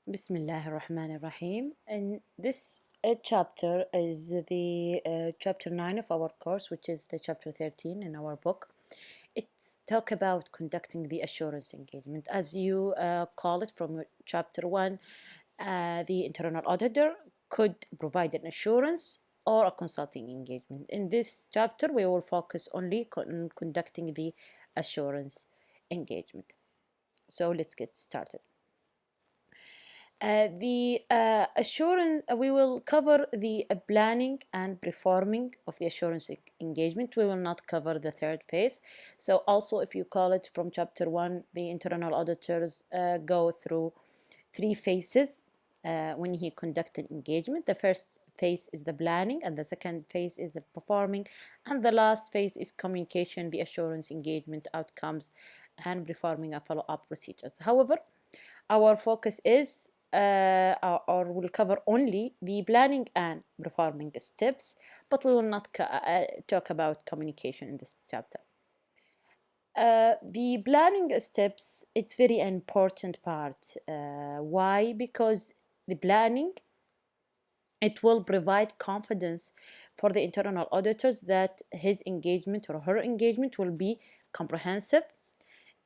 Bismillah ar-Rahman ar-Rahim. And this chapter is the chapter 9 of our course, which is the chapter 13 in our book. It's talk about conducting the assurance engagement. As you call it from chapter 1, the internal auditor could provide an assurance or a consulting engagement. In this chapter, we will focus only on conducting the assurance engagement. So let's get started. The assurance, we will cover the planning and performing of the assurance engagement. We will not cover the third phase. So also, if you call it from chapter 1, the internal auditors go through 3 phases when he conduct an engagement. The first phase is the planning, and the second phase is the performing, and the last phase is communication, the assurance engagement outcomes, and performing a follow-up procedures. However, our focus is or will cover only the planning and performing steps, but we will not talk about communication in this chapter. The planning steps, it's very important part. Why? Because the planning, it will provide confidence for the internal auditors that his engagement or her engagement will be comprehensive,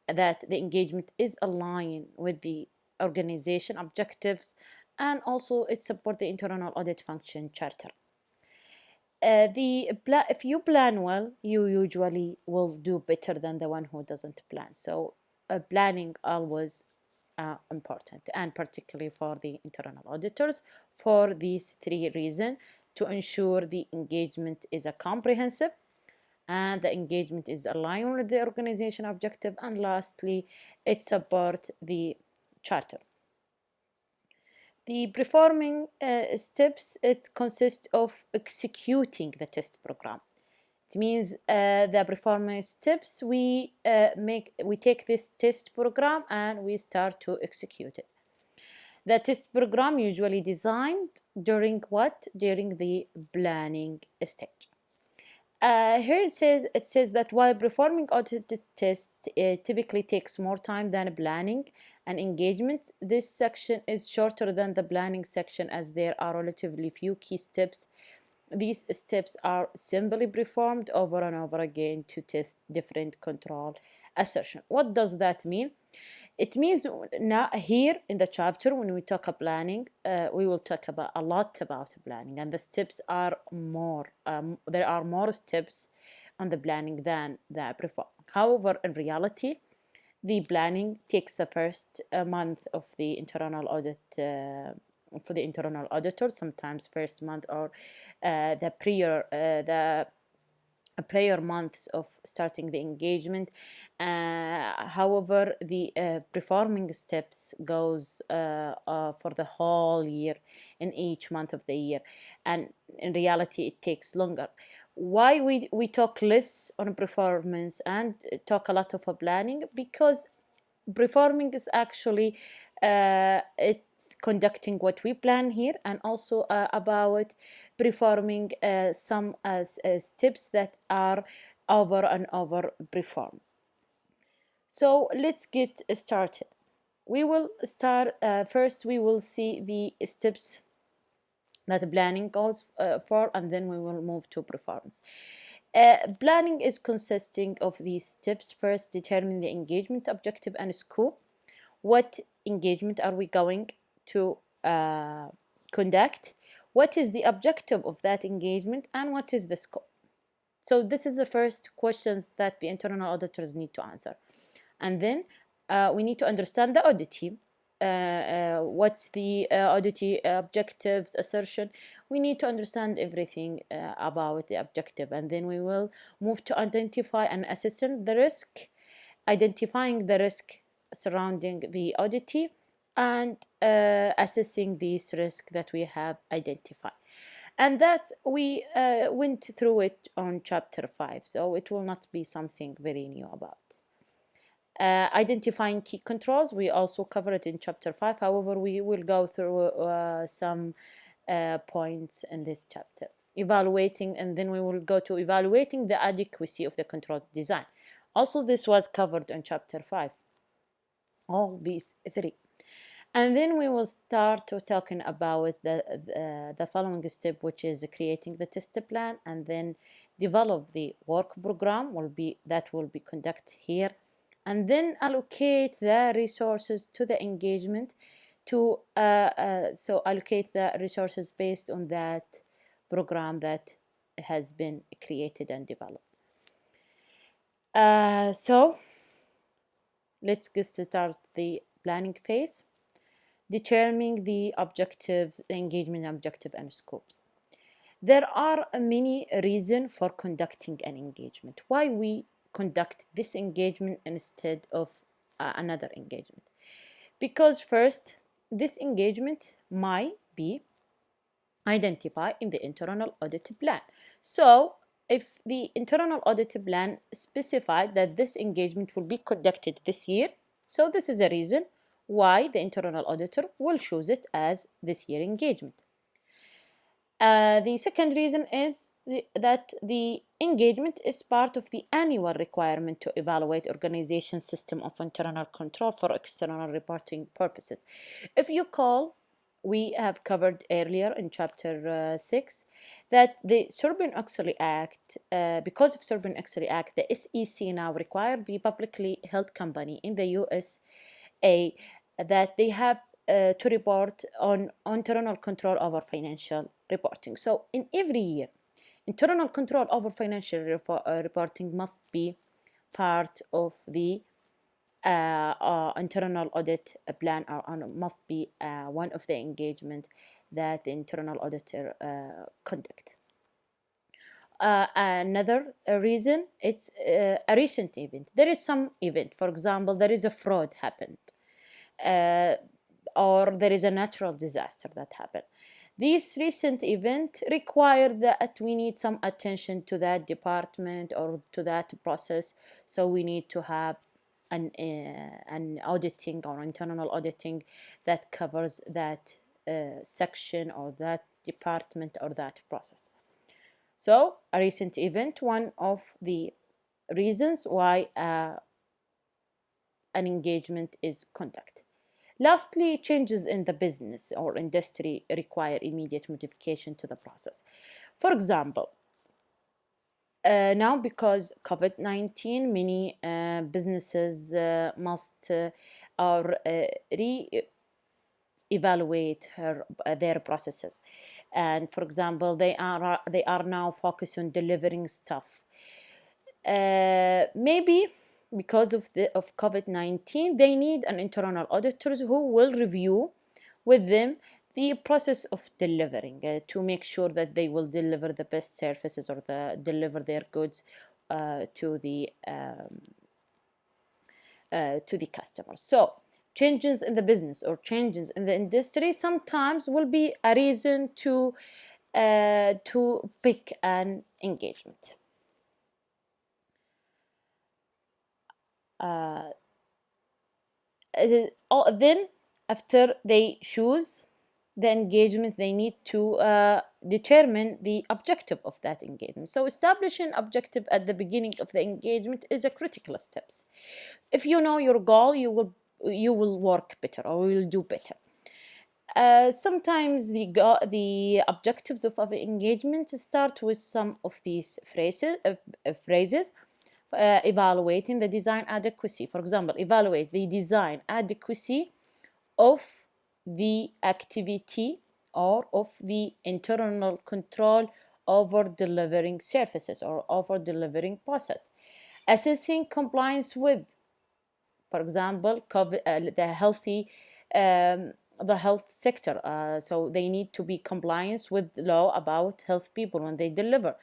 that the engagement is aligned with the organization objectives, and also it supports the internal audit function charter. If you plan well, you usually will do better than the one who doesn't plan. So planning always important, and particularly for the internal auditors, for these 3 reasons: to ensure the engagement is a comprehensive, and the engagement is aligned with the organization objective, and lastly, it supports the charter. The performing steps, it consists of executing the test program. It means the performance steps, we take this test program and we start to execute it. The test program usually designed during what? During the planning stage. Here it says that while performing audited tests typically takes more time than planning and engagement, this section is shorter than the planning section as there are relatively few key steps. These steps are simply performed over and over again to test different control assertion. What does that mean? It means now here in the chapter, when we talk about planning, we will talk about a lot about planning, and the steps are more. There are more steps on the planning than the perform. However, in reality, the planning takes the first month of the internal audit for the internal auditor, sometimes first month or the prior months of starting the engagement. However, the performing steps goes for the whole year in each month of the year, and in reality it takes longer. Why we talk less on performance and talk a lot of planning? Because performing is actually it's conducting what we plan here, and also about performing some steps that are over and over performed. So let's get started. We will start first. We will see the steps that planning goes for, and then we will move to performance. Planning is consisting of these steps. First, determine the engagement objective and scope. What engagement are we going to conduct? What is the objective of that engagement, and what is the scope? So this is the first questions that the internal auditors need to answer. And then we need to understand the audit team. What's the audit objectives assertion? We need to understand everything about the objective, and then we will move to identify and assessing the risk, identifying the risk surrounding the audit, and assessing this risk that we have identified. And that we went through it on chapter 5, so it will not be something very new about. Identifying key controls, we also covered it in chapter 5. However, we will go through some points in this chapter. Evaluating, and then we will go to evaluating the adequacy of the control design. Also, this was covered in chapter 5. All these 3. And then we will start to talking about the following step, which is creating the test plan, and then develop the work program will be conducted here, and then allocate the resources to the engagement to so allocate the resources based on that program that has been created and developed. So let's get start the planning phase. Determining the objective, the engagement objective and scopes. There are many reasons for conducting an engagement. Why we conduct this engagement instead of another engagement? Because first, this engagement might be identified in the internal audit plan. So if the internal audit plan specified that this engagement will be conducted this year, so this is a reason why the internal auditor will choose it as this year engagement. The second reason is that the engagement is part of the annual requirement to evaluate organization system of internal control for external reporting purposes. If you call, we have covered earlier in chapter 6 that the Sarbanes-Oxley Act, because of Sarbanes-Oxley Act, the SEC now require the publicly held company in the USA that they have to report on internal control over financial reporting. So in every year, internal control over financial reporting must be part of the internal audit plan, or must be one of the engagement that the internal auditor conduct. Another reason, it's a recent event. There is some event, for example, there is a fraud happened, or there is a natural disaster that happened. This recent event require that we need some attention to that department or to that process. So we need to have an auditing or internal auditing that covers that section or that department or that process. So a recent event, one of the reasons why an engagement is conducted. Lastly, changes in the business or industry require immediate modification to the process. For example, now because COVID-19, many businesses must or re-evaluate their processes, and for example, they are now focused on delivering stuff. Maybe because of COVID-19, they need an internal auditors who will review with them the process of delivering to make sure that they will deliver the best services or deliver their goods to the customers. So changes in the business or changes in the industry sometimes will be a reason to pick an engagement. Then after they choose the engagement, they need to determine the objective of that engagement. So establishing objective at the beginning of the engagement is a critical steps. If you know your goal, you will work better or you will do better. Sometimes the objectives of our engagement start with some of these phrases. Evaluating the design adequacy. For example, evaluate the design adequacy of the activity or of the internal control over delivering services or over delivering process. Assessing compliance with, for example, the health sector. So they need to be compliance with law about health people when they deliver.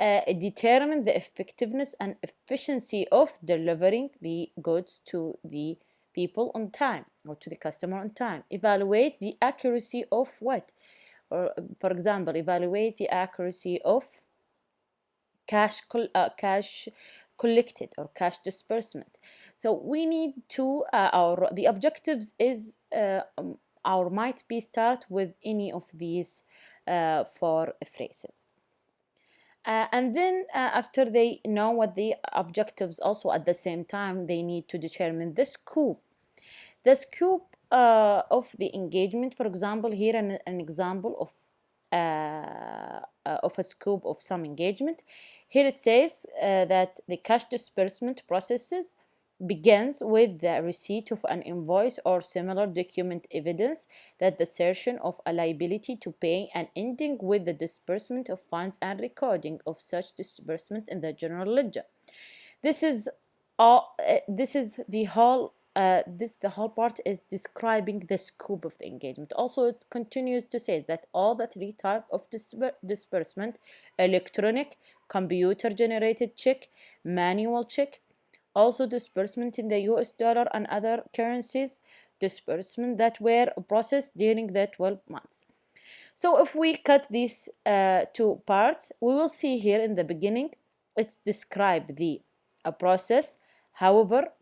Determine the effectiveness and efficiency of delivering the goods to the people on time or to the customer on time. Evaluate the accuracy of what? Or, for example, evaluate the accuracy of cash collected or cash disbursement. So we need to the objectives is or might be start with any of these four phrases. And then after they know what the objectives, also at the same time they need to determine the scope. The scope of the engagement. For example, here an example of a scope of some engagement. Here it says that the cash disbursement processes begins with the receipt of an invoice or similar document evidence that the assertion of a liability to pay, and ending with the disbursement of funds and recording of such disbursement in the general ledger. This is all. This is the whole. The whole part is describing the scope of the engagement. Also, it continues to say that all the three types of disbursement: electronic, computer-generated check, manual check, also disbursement in the US dollar and other currencies, disbursement that were processed during the 12 months. So if we cut these two parts, we will see here in the beginning, it's describe the process. However,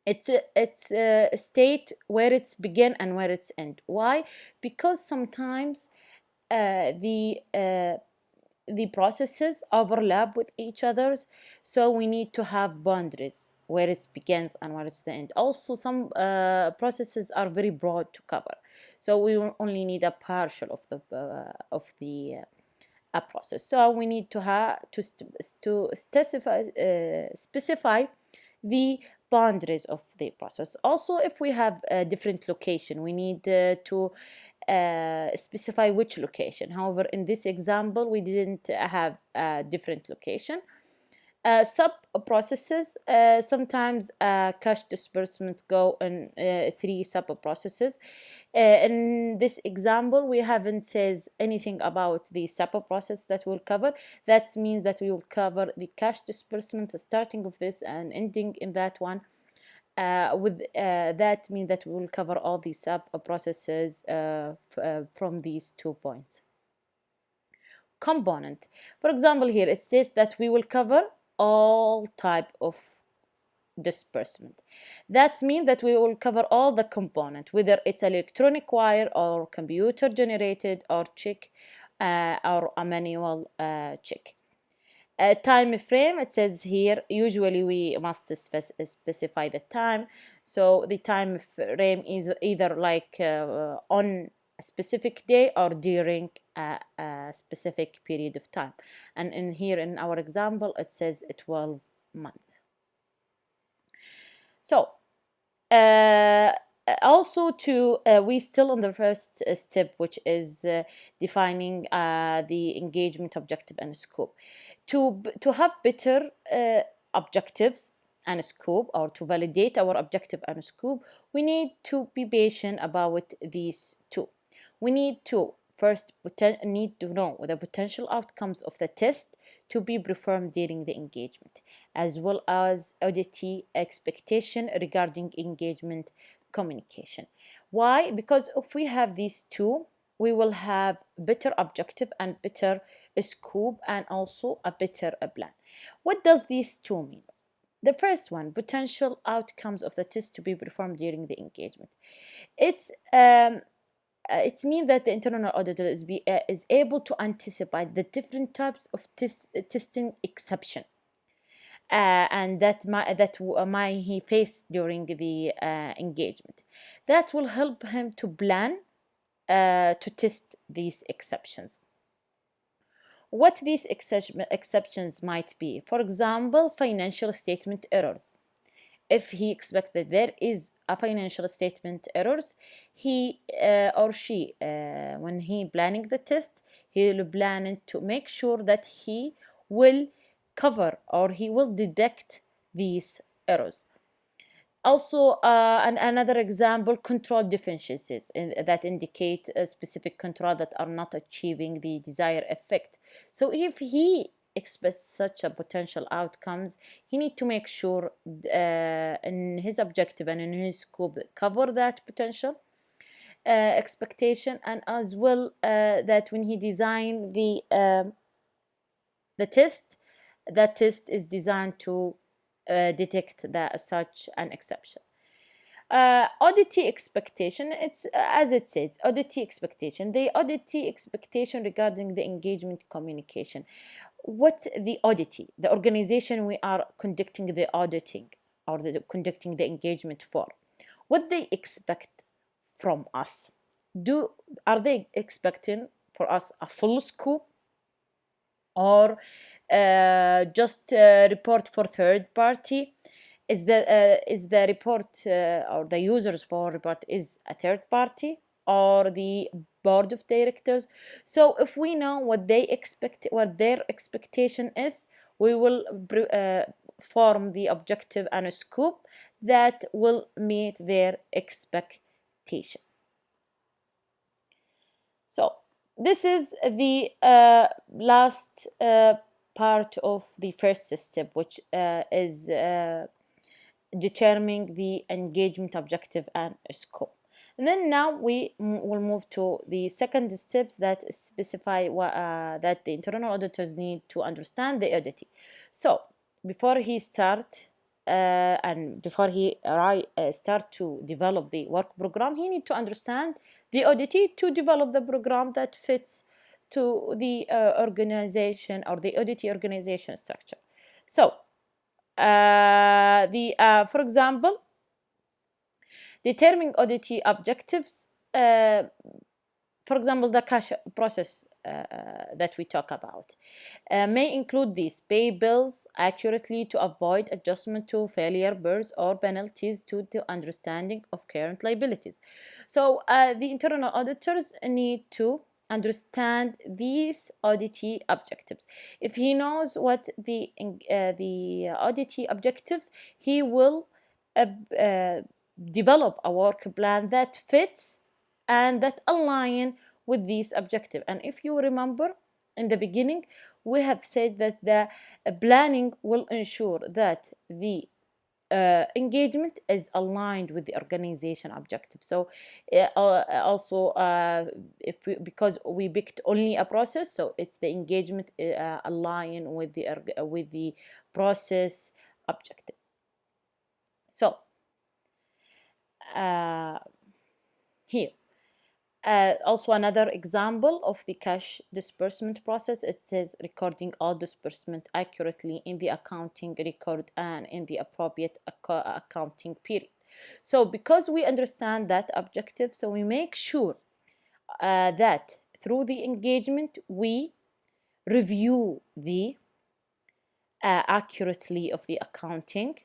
it's a state where it's begin and where it's end. Why? Because sometimes uh, the uh, the processes overlap with each others, so we need to have boundaries where it begins and where it's the end. Also, some processes are very broad to cover, so we will only need a partial of the a process. So we need to have to specify the boundaries of the process. Also, if we have a different location, we need to specify which location. However, in this example, we didn't have a different location. Sub processes, sometimes cash disbursements go in three sub processes. In this example, we haven't says anything about the sub process that we'll cover. That means that we will cover the cash disbursement starting of this and ending in that one. With that means that we will cover all the sub processes from these 2 points. Component. For example, here it says that we will cover all type of disbursement. That means that we will cover all the component, whether it's electronic wire or computer generated or check or a manual check. Time frame, it says here, usually we must specify the time. So the time frame is either like on a specific day or during a specific period of time. And in here in our example, it says 12 months. So also we still on the first step, which is defining the engagement objective and scope. To have better objectives and scope, or to validate our objective and scope, we need to be patient about these two. We need to first need to know the potential outcomes of the test to be performed during the engagement, as well as auditee expectation regarding engagement communication. Why? Because if we have these two, we will have better objective and better scope, and also a better plan. What does these two mean? The first one, potential outcomes of the test to be performed during the engagement. It means that the internal auditor is able to anticipate the different types of testing exception, and that might he face during the engagement. That will help him to plan to test these exceptions. What these exceptions might be: for example, financial statement errors. If he expects that there is a financial statement errors, he or she, when he planning the test, he will plan it to make sure that he will cover or he will detect these errors. Also, another example, control deficiencies that indicate a specific control that are not achieving the desired effect. So if he expects such a potential outcomes, he need to make sure in his objective and in his scope cover that potential expectation, and as well that when he design the test, that test is designed to detect such an exception. Auditee expectation, it's as it says, auditee expectation. The auditee expectation regarding the engagement communication. What the auditee, the organization we are conducting the auditing or conducting the engagement for, what they expect from us? Are they expecting for us a full scope, or just report for third party? Is the report or the users for report is a third party or the board of directors? So if we know what they expect, what their expectation is, we will form the objective and a scope that will meet their expectation. So this is the last part of the first step, which is determining the engagement objective and scope. And then now we will move to the second steps that specify that the internal auditors need to understand the audit. So before he start to develop the work program, he need to understand the audit to develop the program that fits to the organization or the audit organization structure. So for example, determining audit objectives, for example, the cash process that we talk about may include these: pay bills accurately to avoid adjustment to failure bills or penalties to the understanding of current liabilities. So the internal auditors need to understand these audit objectives. If he knows what the audit objectives, he will develop a work plan that fits and that align with these objectives. And if you remember in the beginning, we have said that the planning will ensure that the engagement is aligned with the organization objective. So also because we picked only a process, so it's the engagement align with the process objective. So here also another example of the cash disbursement process. It says recording all disbursement accurately in the accounting record and in the appropriate accounting period. So because we understand that objective, so we make sure that through the engagement we review the accurately of the accounting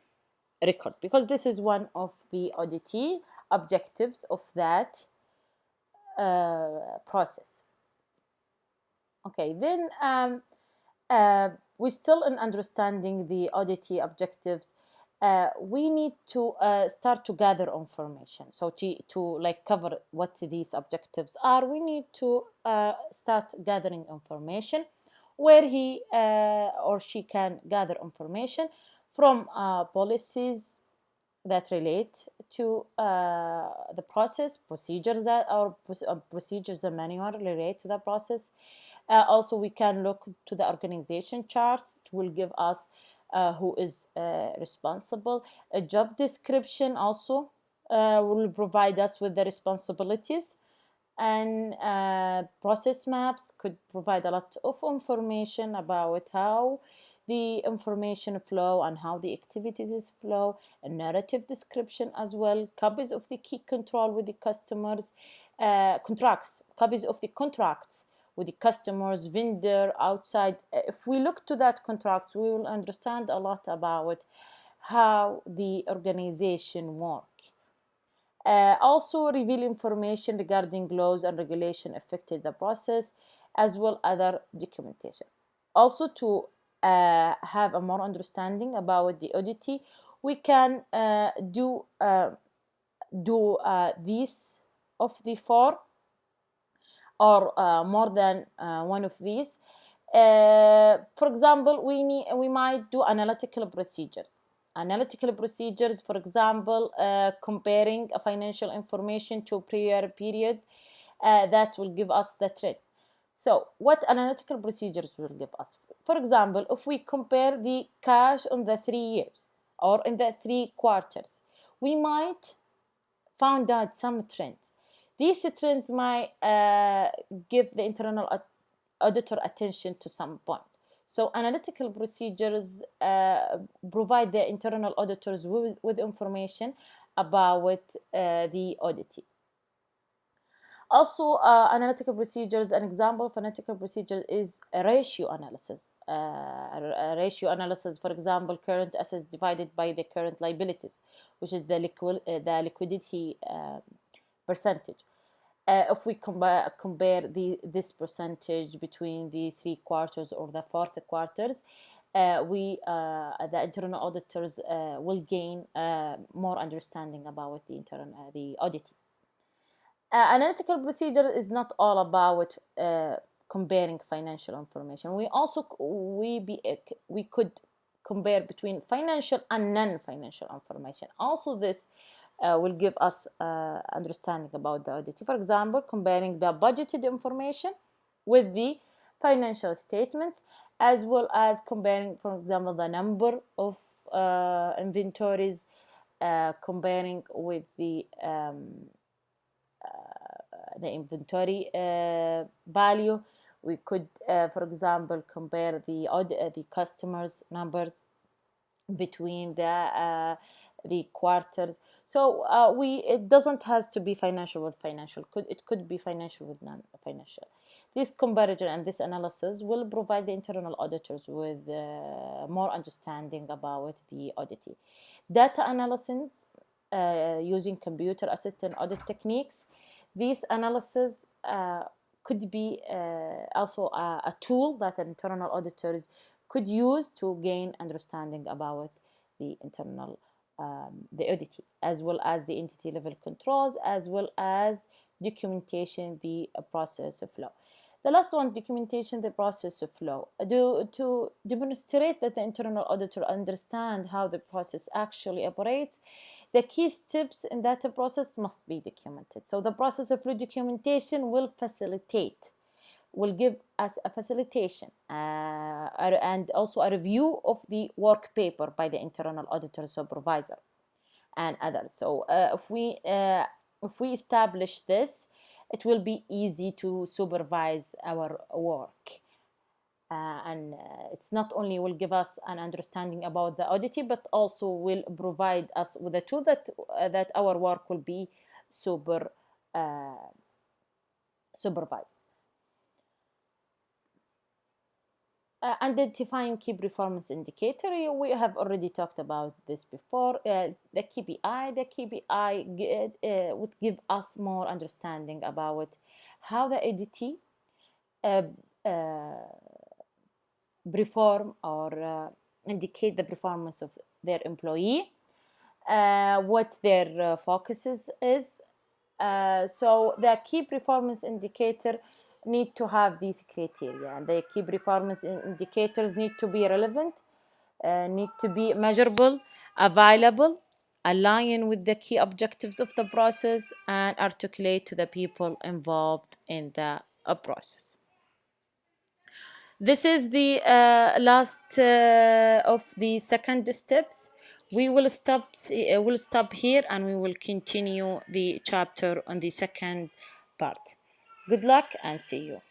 record, because this is one of the audit objectives of that process. Okay, then we still in understanding the audit objectives, we need to start to gather information. So to like cover what these objectives are, we need to start gathering information, where he or she can gather information from policies that relate to the process, procedures that or procedures, the manual relate to the process. Also, we can look to the organization charts. It will give us who is responsible. A job description also will provide us with the responsibilities, and process maps could provide a lot of information about how the information flow and how the activities flow. A narrative description as well, copies of the key control with the customers, contracts, copies of the contracts with the customers, vendor, outside. If we look to that contracts, we will understand a lot about how the organization work. Also reveal information regarding laws and regulation affected the process, as well other documentation. Also to have a more understanding about the audit, we can do these of the four or more than one of these. For example, we might do analytical procedures. Analytical procedures, for example, comparing a financial information to a prior period, that will give us the trend. So what analytical procedures will give us? For example, if we compare the cash on the 3 years or in the 3 quarters, we might find out some trends. These trends might give the internal auditor attention to some point. So analytical procedures provide the internal auditors with information about the audit. Also, analytical procedures, an example of analytical procedure is a ratio analysis. A ratio analysis, for example, current assets divided by the current liabilities, which is the liquidity percentage. If we compare this percentage between the 3 quarters or the 4 quarters, the internal auditors will gain more understanding about the audit. Analytical procedure is not all about comparing financial information. We could compare between financial and non-financial information. Also, this will give us understanding about the audit. For example, comparing the budgeted information with the financial statements, as well as comparing, for example, the number of inventories, comparing with the inventory value. We could, for example, compare the customers numbers between the quarters. So it doesn't has to be financial with financial. It could be financial with non-financial. This comparison and this analysis will provide the internal auditors with more understanding about the auditing. Data analysis using computer assisted audit techniques. These analysis could be also a tool that internal auditors could use to gain understanding about the internal the auditing, as well as the entity level controls, as well as documentation, the process of flow. The last one, documentation, the process of flow. To demonstrate that the internal auditor understand how the process actually operates, the key steps in that process must be documented. So the process of flow documentation will give us a facilitation and also a review of the work paper by the internal auditor supervisor and others. So if we establish this, it will be easy to supervise our work. And it's not only will give us an understanding about the auditing, but also will provide us with a tool that our work will be supervised. Identifying key performance indicator, we have already talked about this before. The KPI would give us more understanding about how the auditee perform or indicate the performance of their employee, what their focuses is. So the key performance indicator need to have these criteria. The key performance indicators need to be relevant, need to be measurable, available, align with the key objectives of the process, and articulate to the people involved in the process. This is the last of the second steps. We will stop here, and we will continue the chapter on the second part. Good luck and see you.